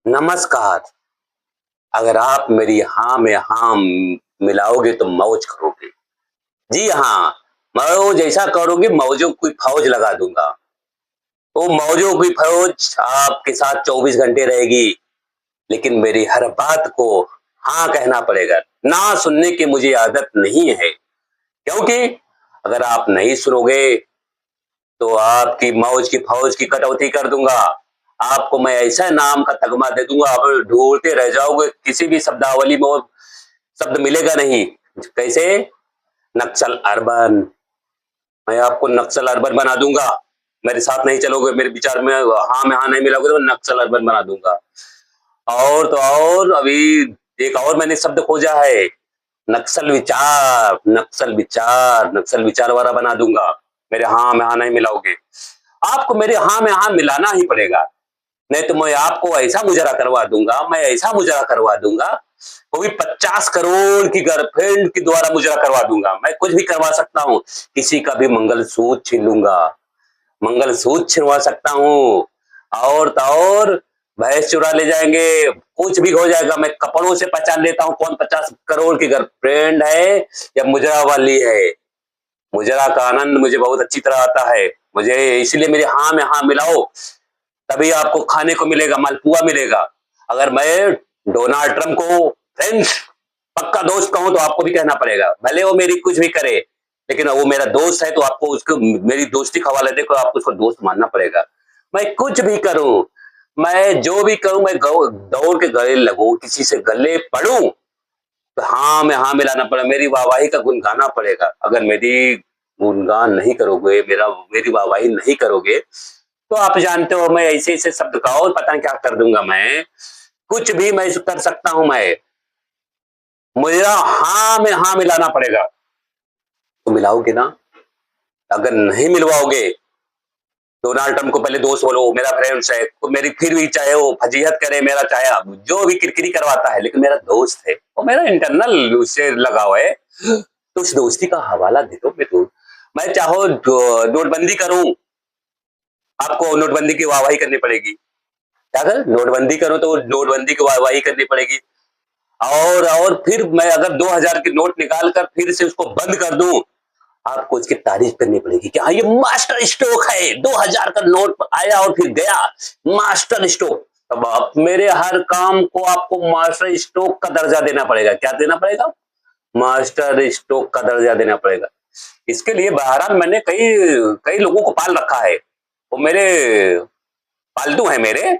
नमस्कार। अगर आप मेरी हाँ में हाँ मिलाओगे तो मौज करोगे। जी हाँ, मौज ऐसा करोगे मौजों की फौज लगा दूँगा। वो मौजों की फौज आपके साथ 24 घंटे रहेगी, लेकिन मेरी हर बात को हाँ कहना पड़ेगा। ना सुनने की मुझे आदत नहीं है, क्योंकि अगर आप नहीं सुनोगे तो आपकी मौज की फौज की कटौती कर दूँगा। आपको मैं ऐसा नाम का तगमा दे दूँगा, आप ढूँढते रह जाओगे, किसी भी शब्दावली में वो शब्द मिलेगा नहीं। कैसे? नक्सल अर्बन। मैं आपको नक्सल अर्बन बना दूँगा। मेरे साथ नहीं चलोगे, मेरे विचार में हाँ नहीं मिलाओगे तो मैं नक्सल अर्बन बना दूँगा। और तो और अभी एक और मैंने शब्द खोजा है, नक्सल विचार वाला बना दूँगा। मेरे हाँ में हाँ नहीं मिलाओगे। आपको मेरे हाँ में हाँ मिलाना ही पड़ेगा। नहीं तो मैं आपको ऐसा मुजरा करवा दूँगा, मैं ऐसा मुजरा करवा दूँगा, कोई 50 करोड़ की गर्लफ्रेंड के द्वारा मुजरा करवा दूँगा। मैं कुछ भी करवा सकता हूँ, किसी का भी मंगलसूत्र छीन लूँगा, मंगलसूत्र छिनवा सकता हूँ। और तो और भैंस चुरा ले जाएँगे, कुछ भी हो जाएगा, मैं कपड़ों से पहचान लेता हूँ कौन 50 करोड़ की गर्लफ्रेंड है या मुजरा वाली है। मुजरा का आनंद मुझे बहुत अच्छी तरह आता है। मुझे इसलिए मेरे हाँ में हाँ मिलाओ, तभी आपको खाने को मिलेगा, मालपुआ मिलेगा। अगर मैं डोनाल्ड ट्रंप को फ्रेंड्स पक्का दोस्त कहूँ तो आपको भी कहना पड़ेगा। भले वो मेरी कुछ भी करे, लेकिन वो मेरा दोस्त है तो आपको उसको मेरी दोस्ती का हवाला देकर आपको उसको दोस्त मानना पड़ेगा। मैं कुछ भी करूँ, मैं जो भी करूँ, मैं दौड़ के गले लगूँ, किसी से गले पड़ूँ, तो हाँ में हाँ मिलाना पड़ेगा, मेरी वाहवाही का गुण गाना पड़ेगा। अगर मेरी गुणगान नहीं करोगे, मेरी वाहवाही नहीं करोगे, तो आप जानते हो मैं ऐसे-ऐसे शब्द का और पता नहीं क्या कर दूँगा मैं। कुछ भी मैं कर सकता हूँ मैं। मुझे ना हाँ में हाँ मिलाना पड़ेगा। तो मिलाओगे ना? अगर नहीं मिलवाओगे, डोनाल्ड ट्रंप को पहले दोस्त बोलो, मेरा फ्रेंड्स है, तो मेरी फिर भी चाहे वो फजीहत करे, मेरा चाहे जो भी किरकिरी करवाता है, लेकिन मेरा दोस्त है। और मेरा इंटरनल उससे लगाव है। तो उस दोस्ती का हवाला दे दो मैं तो। मैं चाहो नोटबंदी करूँ, आपको नोटबंदी की वाहवाही करनी पड़ेगी। क्या अगर नोटबंदी करूँ तो नोटबंदी की वाहवाही करनी पड़ेगी। और फिर मैं अगर 2000 के नोट निकाल कर फिर से उसको बंद कर दूँ, आपको उसकी तारीफ करनी पड़ेगी कि हाँ, ये मास्टर स्ट्रोक है। 2000 का नोट आया और फिर गया, मास्टर स्ट्रोक। अब आप मेरे हर काम को आपको मास्टर स्ट्रोक का दर्जा देना पड़ेगा। क्या देना पड़ेगा? मास्टर स्ट्रोक का दर्जा देना पड़ेगा। इसके लिए बहरहाल मैंने कई कई लोगों को पाल रखा है। वो मेरे पालतू हैं मेरे।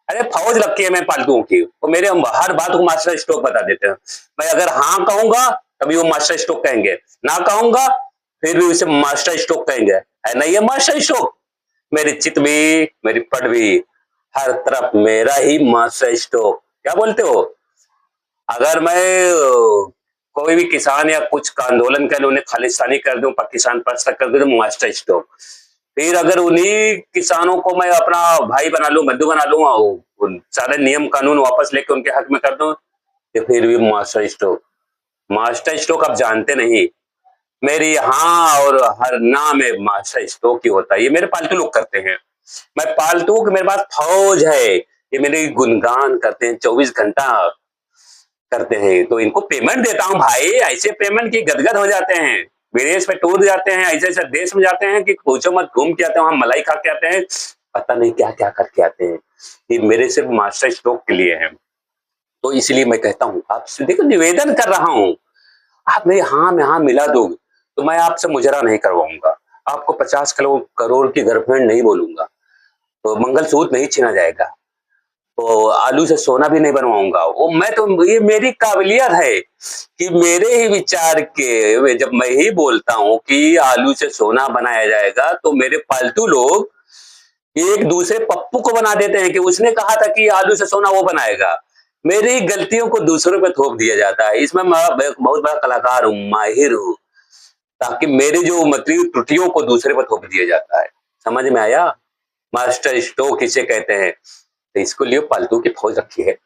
अरे फौज रखी है मैं पालतुओं की। वो मेरे हम हर बात को मास्टर स्ट्रोक बता देते हैं। मैं अगर हाँ कहूँगा, तभी वो मास्टर स्ट्रोक कहेंगे। ना कहूँगा, फिर भी उसे मास्टर स्ट्रोक कहेंगे। है ना ये मास्टर स्ट्रोक? मेरी चित भी, मेरी पट भी, हर तरफ मेरा ही मास्टर स्ट्रोक। क्या बोलते हो? अगर मैं कोई भी किसान या कुछ का आंदोलन कर उन्हें खालिस्तानी कर दूं, पाकिस्तान परस्त कर दूं, मास्टर स्ट्रोक। फिर अगर उन्हीं किसानों को मैं अपना भाई बना लूं, बंधु बना लूं, सारे नियम कानून वापस लेके उनके हक में कर दूं, तो फिर भी मास्टर स्ट्रोक। मास्टर स्ट्रोक आप जानते नहीं, मेरी हाँ और हर ना में मास्टर स्ट्रोक ही होता है। ये मेरे पालतू लोग करते हैं। मैं पालतू कि मेरे पास फौज है, ये मेरे गुणगान करते हैं, 24 घंटा करते हैं। तो इनको पेमेंट देता हूँ भाई, ऐसे पेमेंट की गदगद हो जाते हैं। विदेश में टूर जाते हैं, ऐसे-ऐसे देश में जाते हैं कि पूछो मत, घूम के आते हैं, वहाँ मलाई खा के आते हैं, पता नहीं क्या-क्या करके आते हैं। ये मेरे सिर्फ मास्टर स्ट्रोक के लिए है। तो इसलिए मैं कहता हूँ, आपसे देखो निवेदन कर रहा हूँ, आप मेरी हाँ में हाँ मिला दोगे, तो मैं आपसे मुजरा नहीं करवाऊँगा। आपको 50 करोड़ की गर्लफ्रेंड नहीं बोलूँगा, तो मंगलसूत्र नहीं छीना जाएगा। तो आलू से सोना भी नहीं बनवाऊँगा। वो मैं तो ये मेरी काबिलियत है कि मेरे ही विचार के जब मैं ही बोलता हूँ कि आलू से सोना बनाया जाएगा, तो मेरे पालतू लोग एक दूसरे पप्पू को बना देते हैं कि उसने कहा था कि आलू से सोना वो बनाएगा। मेरी गलतियों को दूसरों पे थोप दिया जाता है। इसमें मैं बहुत बड़ा कलाकार हूँ, माहिर हूँ, ताकि मेरी जो मतलब त्रुटियों को दूसरे पर थोप दिया जाता है। समझ में आया? मास्टर स्ट्रोक इसे कहते हैं। तो इसको लिए पालतू की फौज रखी है।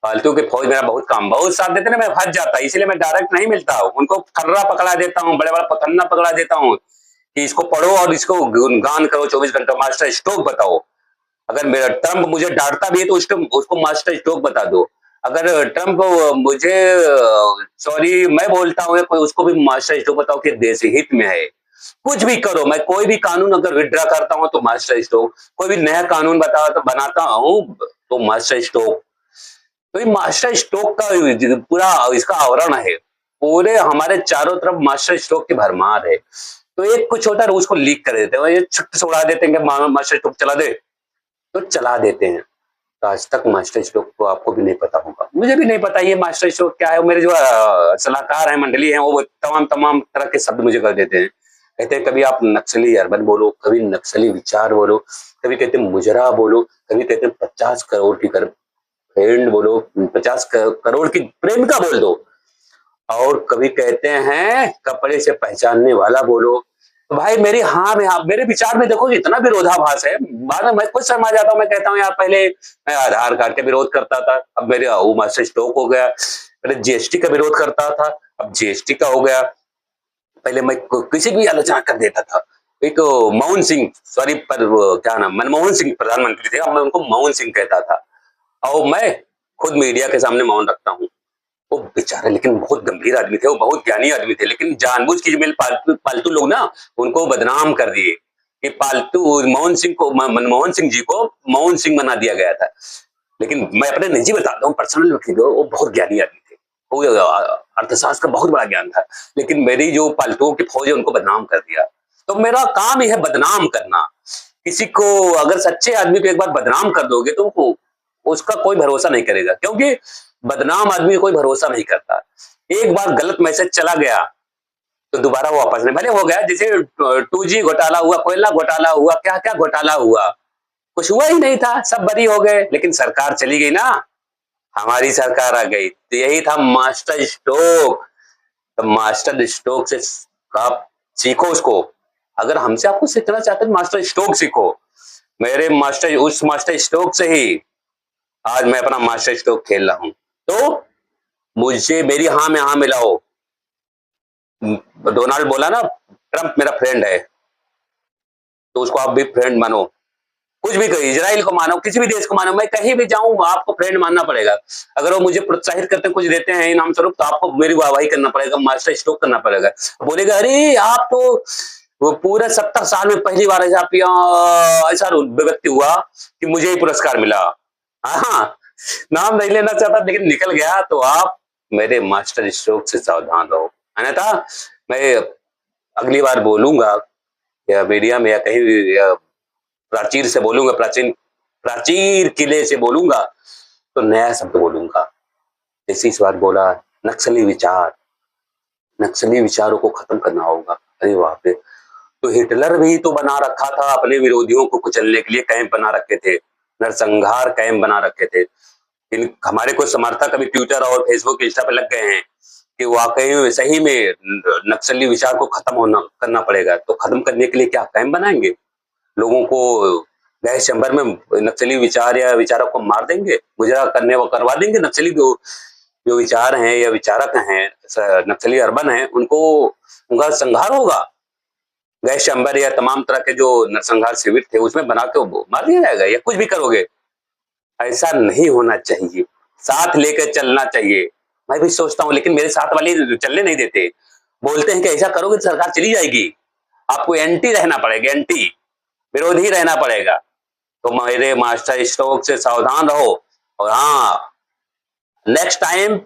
फालतू की फौज मेरा बहुत साथ देते ना, मैं फंस जाता, इसीलिए मैं डायरेक्ट नहीं मिलता हूँ। उनको फर्रा पकड़ा देता हूँ, बड़े बड़ा पखन्ना पकड़ा देता हूँ कि इसको पढ़ो और इसको गुणगान करो, 24 घंटा मास्टर स्ट्रोक बताओ। अगर मेरा ट्रम्प मुझे डांटता भी है तो उसको मास्टर स्ट्रोक बता दो। अगर ट्रम्प मुझे सॉरी मैं बोलता हूँ कोई उसको भी मास्टर स्ट्रोक बताओ कि देश हित में है। कुछ भी करो, मैं कोई भी कानून अगर विथड्रा करता हूँ तो मास्टर स्ट्रोक, कोई भी नया कानून बनाता हूँ तो मास्टर स्ट्रोक। तो ये मास्टर स्ट्रोक का पूरा इसका आवरण है। पूरे हमारे चारों तरफ मास्टर स्ट्रोक की भरमार है। तो एक कुछ होता है उसको लीक कर देते हैं, ये छुट्ट से उड़ा देते हैं कि मास्टर स्ट्रोक चला दे, तो चला देते हैं। तो आज तक मास्टर स्ट्रोक तो आपको भी नहीं पता होगा, मुझे भी नहीं पता ये मास्टर स्ट्रोक क्या है। मेरे जो सलाहकार है, मंडली है, वो तमाम तमाम तरह के शब्द मुझे कर देते हैं। कहते हैं कभी आप नक्सली अर्बन बोलो, कभी नक्सली विचार बोलो, कभी कहते हैं मुजरा बोलो, कभी कहते हैं 50 करोड़ की गर्लफ्रेंड बोलो, 50 करोड़ की प्रेमिका बोल दो, और कभी कहते हैं कपड़े से पहचानने वाला बोलो। तो भाई मेरी हाँ में हाँ, मेरे विचार में देखो इतना विरोधाभास है, बाद में मैं खुद शर्मा जाता हूँ। मैं कहता हूँ यार पहले मैं आधार कार्ड का विरोध करता था, अब मेरे वो मास्टर स्ट्रोक हो गया। पहले जीएसटी का विरोध करता था, अब जीएसटी का हो गया। पहले मैं किसी की भी आलोचना कर देता था। एक मोहन सिंह, सॉरी पर क्या नाम, मनमोहन सिंह प्रधानमंत्री थे, अब मैं उनको मोहन सिंह कहता था, और मैं खुद मीडिया के सामने मौन रखता हूँ। वो बेचारे लेकिन बहुत गंभीर आदमी थे, वो बहुत ज्ञानी आदमी थे, लेकिन जानबूझ के जो मेरे पालतू पालतू लोग ना उनको बदनाम कर दिए कि पालतू मोहन सिंह को, मनमोहन सिंह जी को मोहन सिंह बना दिया गया था। लेकिन मैं अपने निजी बताता हूँ, पर्सनल व्यक्ति को, वो बहुत ज्ञानी आदमी थे, वो अर्थशास्त्र का बहुत बड़ा ज्ञान था, लेकिन मेरी जो पालतुओं की फौज है उनको बदनाम कर दिया। तो मेरा काम ही है बदनाम करना। किसी को अगर सच्चे आदमी को एक बार बदनाम कर दोगे तो उसका कोई भरोसा नहीं करेगा, क्योंकि बदनाम आदमी कोई भरोसा नहीं करता। एक बार गलत मैसेज चला गया तो दोबारा वो वापस नहीं, भले हो गया जैसे 2G घोटाला हुआ, कोयला घोटाला हुआ, क्या क्या घोटाला हुआ, कुछ हुआ ही नहीं था, सब बरी हो गए, लेकिन सरकार चली गई ना, हमारी सरकार आ गई, तो यही था मास्टर स्ट्रोक। तो मास्टर स्ट्रोक से आप सीखो उसको। अगर हमसे आपको सीखना चाहते हैं मास्टर स्ट्रोक सीखो। मेरे मास्टर उस मास्टर स्ट्रोक से ही आज मैं अपना मास्टर स्ट्रोक खेल रहा हूं। तो मुझे मेरी हाँ में हाँ मिलाओ। डोनाल्ड बोला ना ट्रंप मेरा फ्रेंड है, तो उसको आप भी फ्रेंड मानो। कुछ भी कहिए, इजराइल को मानो, किसी भी देश को मानो, मैं कहीं भी जाऊं आपको फ्रेंड मानना पड़ेगा। अगर वो मुझे प्रोत्साहित करते हैं, कुछ देते हैं इनाम स्वरूप, तो आपको मेरी वाहवाही करना पड़ेगा, मास्टर स्ट्रोक करना पड़ेगा। बोलेगा अरे आप तो वो पूरे 70 साल में पहली बार ऐसा व्यक्ति हुआ कि मुझे ही पुरस्कार मिला। हाँ, नाम नहीं लेना चाहता लेकिन निकल गया, तो आप मेरे मास्टर स्ट्रोक से सावधान रहो, अन्यथा मैं अगली बार बोलूंगा या मीडिया में या कहीं भी, या प्राचीर से बोलूंगा, प्राचीन प्राचीर किले से बोलूंगा, तो नया शब्द बोलूंगा। जैसे इस बार बोला नक्सली विचार, नक्सली विचारों को खत्म करना होगा। अरे वहां पे तो हिटलर भी तो बना रखा था अपने विरोधियों को कुचलने के लिए, कैंप बना रखे थे, नरसंहार कैंप बना रखे थे। इन हमारे कुछ समर्थक अभी ट्विटर और फेसबुक इंस्टा पे लग गए हैं कि वाकई में सही में नक्सली विचार को खत्म होना करना पड़ेगा। तो खत्म करने के लिए क्या कैंप बनाएंगे, लोगों को गैस चैम्बर में नक्सली विचार या विचारक को मार देंगे, गुजरा करने वो करवा देंगे। नक्सली जो जो विचार हैं या विचारक हैं, नक्सली अर्बन हैं, उनको उनका संहार होगा। गैस चैम्बर या तमाम तरह के जो नरसंहार शिविर थे उसमें बना के वो मार दिया जाएगा, या कुछ भी करोगे। ऐसा नहीं होना चाहिए, साथ लेकर चलना चाहिए। मैं भी सोचता हूँ, लेकिन मेरे साथ वाले चलने नहीं देते, बोलते हैं कि ऐसा करोगे तो सरकार चली जाएगी, आपको एंटी रहना पड़ेगा, एंटी विरोधी रहना पड़ेगा। तो मेरे मास्टर स्ट्रोक से सावधान रहो। और हाँ, नेक्स्ट टाइम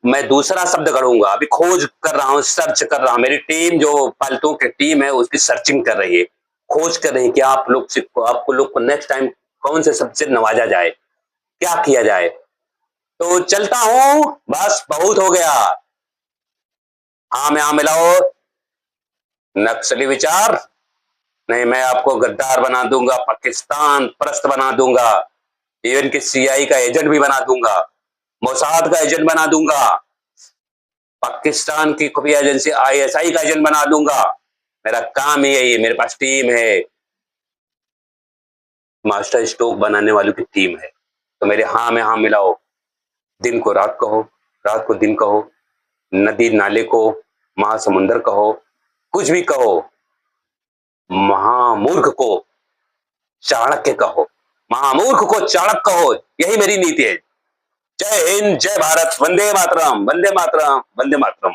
मैं दूसरा शब्द गढ़ूंगा, अभी खोज कर रहा हूँ, सर्च कर रहा हूँ, मेरी टीम जो पालतू की टीम है उसकी सर्चिंग कर रही है, खोज कर रही है कि आप लोग से आपको लोग को नेक्स्ट टाइम कौन से शब्द से नवाजा जाए, क्या किया जाए। तो चलता हूँ, बस बहुत हो गया। हाँ में हाँ मिलाओ, नक्सली विचार नहीं, मैं आपको गद्दार बना दूंगा, पाकिस्तान परस्त बना दूंगा, इवन के सीआई का एजेंट भी बना दूंगा, मोसाद का एजेंट बना दूंगा, पाकिस्तान की खुफिया एजेंसी आईएसआई का एजेंट बना दूंगा। मेरा काम ही यही है, मेरे पास टीम है, मास्टर स्ट्रोक बनाने वालों की टीम है। तो मेरे हाँ में हाँ मिलाओ, दिन को रात कहो, रात को दिन कहो, नदी नाले को महासमुंदर कहो, कुछ भी कहो, महामूर्ख को चाणक्य कहो, महामूर्ख को चाणक्य कहो, यही मेरी नीति है। जय हिंद, जय भारत, वंदे मातरम, वंदे मातरम, वंदे मातरम।